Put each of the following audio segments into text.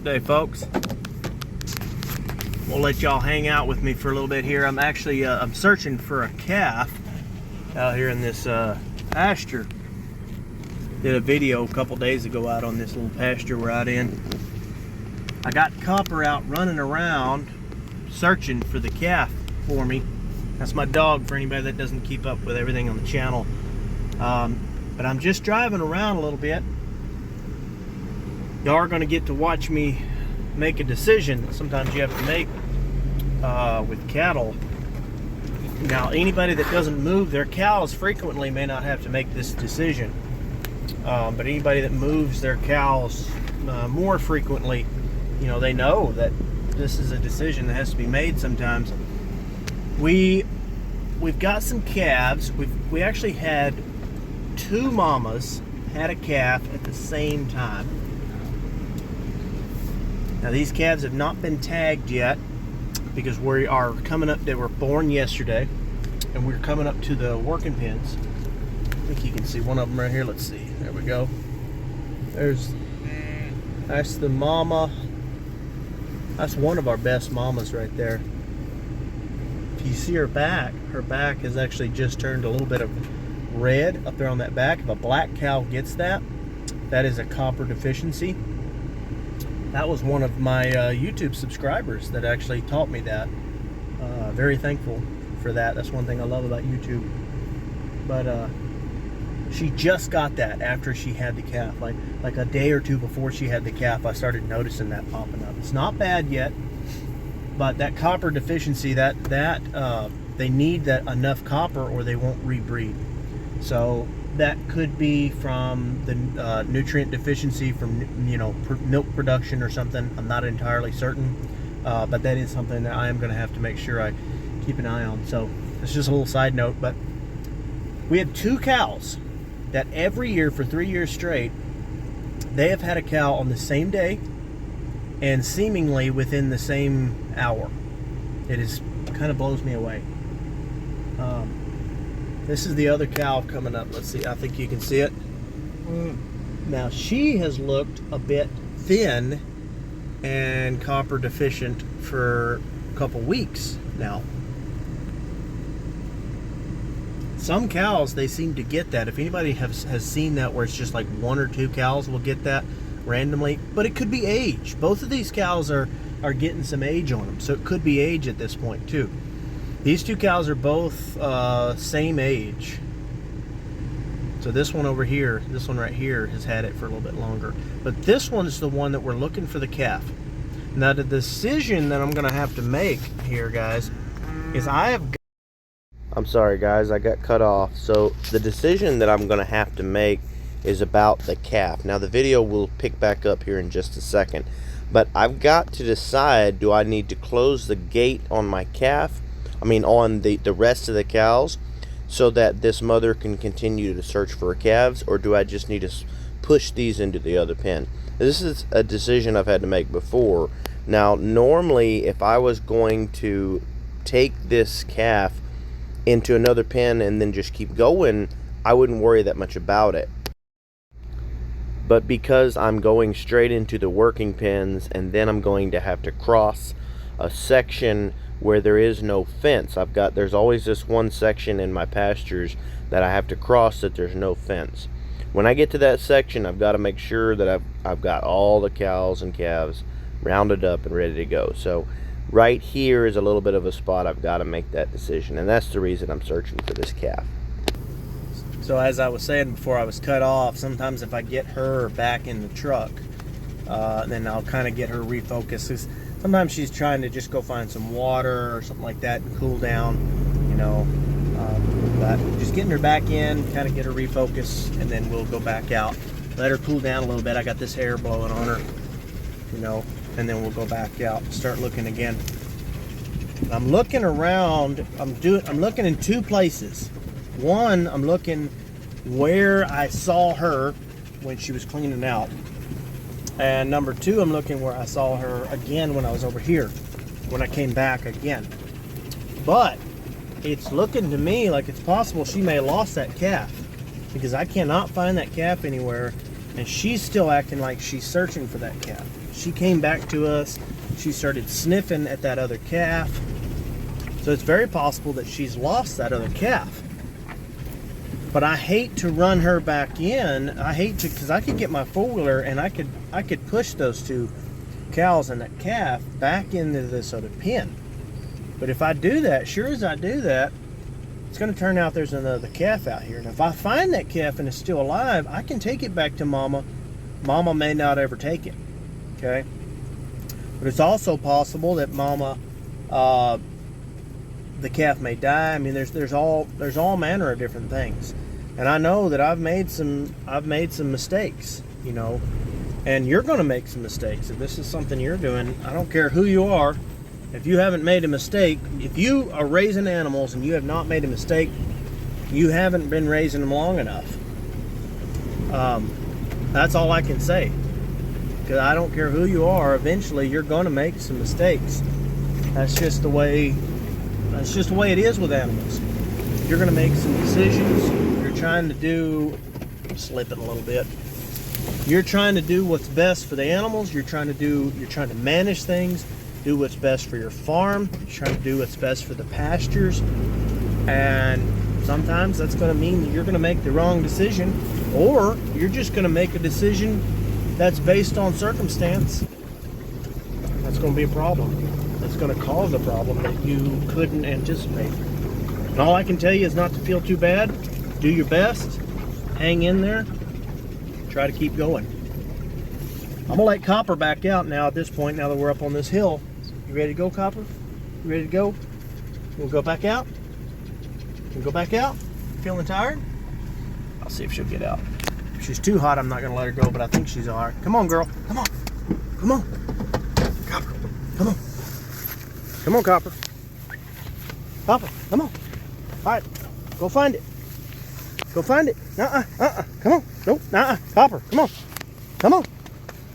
Day, folks. We'll let y'all hang out with me for a little bit here. I'm actually I'm searching for a calf out here in this pasture. Did a video a couple days ago out on this little pasture we're out in. I got Copper out running around searching for the calf for me. That's my dog, for anybody that doesn't keep up with everything on the channel. But I'm just driving around a little bit. Y'all are going to get to watch me make a decision that sometimes you have to make with cattle. Now, anybody that doesn't move their cows frequently may not have to make this decision. But anybody that moves their cows more frequently, you know, they know that this is a decision that has to be made sometimes. We've got some calves. We actually had two mamas had a calf at the same time. Now these calves have not been tagged yet because we are coming up, they were born yesterday, and we're coming up to the working pens. I think you can see one of them right here. Let's see. There we go. That's the mama. That's one of our best mamas right there. If you see her back has actually just turned a little bit of red up there on that back. If a black cow gets that, that is a copper deficiency. That was one of my YouTube subscribers that actually taught me that. Very thankful for that. That's one thing I love about YouTube. But she just got that after she had the calf. Like a day or two before she had the calf, I started noticing that popping up. It's not bad yet, but that copper deficiency, that they need that enough copper or they won't rebreed. So that could be from the nutrient deficiency from, you know, milk production or something. I'm not entirely certain, but that is something that I am going to have to make sure I keep an eye on. So it's just a little side note, but we have two cows that every year for 3 years straight, they have had a cow on the same day and seemingly within the same hour. It is kind of blows me away. This is the other cow coming up. Let's see. I think you can see it. Now she has looked a bit thin and copper deficient for a couple weeks now. Some cows, they seem to get that. If anybody has seen that where it's just like one or two cows will get that randomly, but it could be age. Both of these cows are getting some age on them, so it could be age at this point too. These two cows are both same age. So this one over here, this one right here has had it for a little bit longer. But this one is the one that we're looking for the calf. Now the decision that I'm gonna have to make here, guys, is I'm sorry guys, I got cut off. So the decision that I'm gonna have to make is about the calf. Now the video will pick back up here in just a second. But I've got to decide, do I need to close the gate on my calf? I mean on the rest of the cows, so that this mother can continue to search for her calves, or do I just need to push these into the other pen? This is a decision I've had to make before. Now normally if I was going to take this calf into another pen and then just keep going, I wouldn't worry that much about it. But because I'm going straight into the working pens, and then I'm going to have to cross a section where there is no fence. There's always this one section in my pastures that I have to cross that there's no fence. When I get to that section, I've got to make sure that I've got all the cows and calves rounded up and ready to go. So right here is a little bit of a spot I've got to make that decision, and that's the reason I'm searching for this calf. So as I was saying before I was cut off, sometimes if I get her back in the truck, then I'll kind of get her refocused. Sometimes she's trying to just go find some water or something like that and cool down, you know. But just getting her back in, kind of get her refocused, and then we'll go back out. Let her cool down a little bit. I got this hair blowing on her, you know, and then we'll go back out and start looking again. I'm looking around. I'm looking in two places. One, I'm looking where I saw her when she was cleaning out. And number two, I'm looking where I saw her again when I was over here, when I came back again. But it's looking to me like it's possible she may have lost that calf, because I cannot find that calf anywhere, and she's still acting like she's searching for that calf. she came back to us. She started sniffing at that other calf. So it's very possible that she's lost that other calf. But I hate to run her back in. I hate to, because I could get my four-wheeler and I could push those two cows and that calf back into this other pen. But if I do that, sure as I do that, it's going to turn out there's another calf out here. And if I find that calf and it's still alive, I can take it back to Mama. Mama may not ever take it, okay? But it's also possible that Mama, the calf may die. I mean, there's all manner of different things. And I know that I've made some mistakes, you know. And you're going to make some mistakes. If this is something you're doing, I don't care who you are. If you haven't made a mistake, if you are raising animals and you have not made a mistake, you haven't been raising them long enough. That's all I can say. Because I don't care who you are, eventually you're going to make some mistakes. That's just the way it is with animals. You're going to make some decisions. You're trying to do, I'm slipping a little bit. You're trying to do what's best for the animals. You're trying to manage things, do what's best for your farm. You're trying to do what's best for the pastures. And sometimes that's going to mean that you're going to make the wrong decision, or you're just going to make a decision that's based on circumstance. That's going to be a problem. That's going to cause a problem that you couldn't anticipate. And all I can tell you is not to feel too bad. Do your best. Hang in there. Try to keep going. I'm going to let Copper back out now at this point, now that we're up on this hill. You ready to go, Copper? You ready to go? We'll go back out? We'll go back out? Feeling tired? I'll see if she'll get out. If she's too hot, I'm not going to let her go, but I think she's all right. Come on, girl. Come on. Come on. Copper. Come on. Come on, Copper. Copper, come on. All right. Go find it. Go find it. Come on. Nope. Copper, come on. Come on.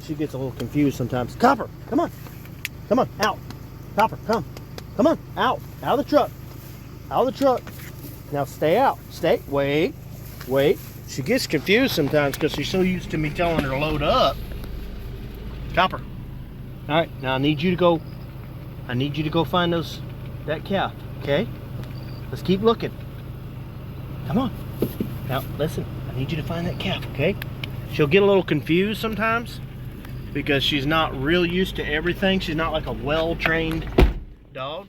She gets a little confused sometimes. Copper, come on. Come on. Out. Copper, come. Come on. Out. Out of the truck. Out of the truck. Now stay out. Stay. Wait. Wait. She gets confused sometimes because she's so used to me telling her to load up. Copper. All right. Now I need you to go. I need you to go find that calf. Okay? Let's keep looking. Come on. Now, listen. I need you to find that calf, okay? She'll get a little confused sometimes because she's not real used to everything. She's not like a well-trained dog.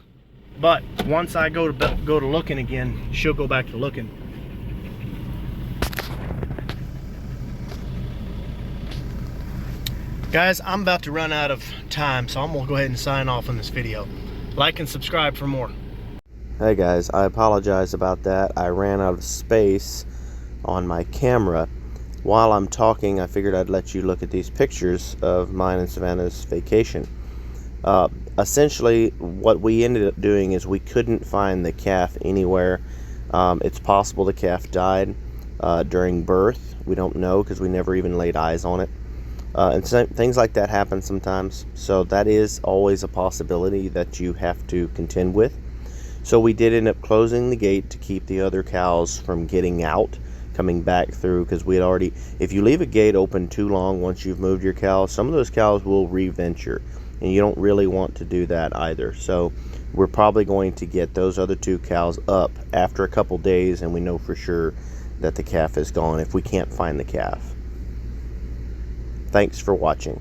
But once I go to looking again, she'll go back to looking. Guys, I'm about to run out of time, so I'm going to go ahead and sign off on this video. Like and subscribe for more. Hey guys, I apologize about that. I ran out of space on my camera. While I'm talking, I figured I'd let you look at these pictures of mine and Savannah's vacation. Essentially, what we ended up doing is we couldn't find the calf anywhere. It's possible the calf died during birth. We don't know because we never even laid eyes on it. And things like that happen sometimes. So that is always a possibility that you have to contend with. So we did end up closing the gate to keep the other cows from getting out, coming back through, because we had already, if you leave a gate open too long once you've moved your cows, some of those cows will re-venture, and you don't really want to do that either. So we're probably going to get those other two cows up after a couple days, and we know for sure that the calf is gone if we can't find the calf. Thanks for watching.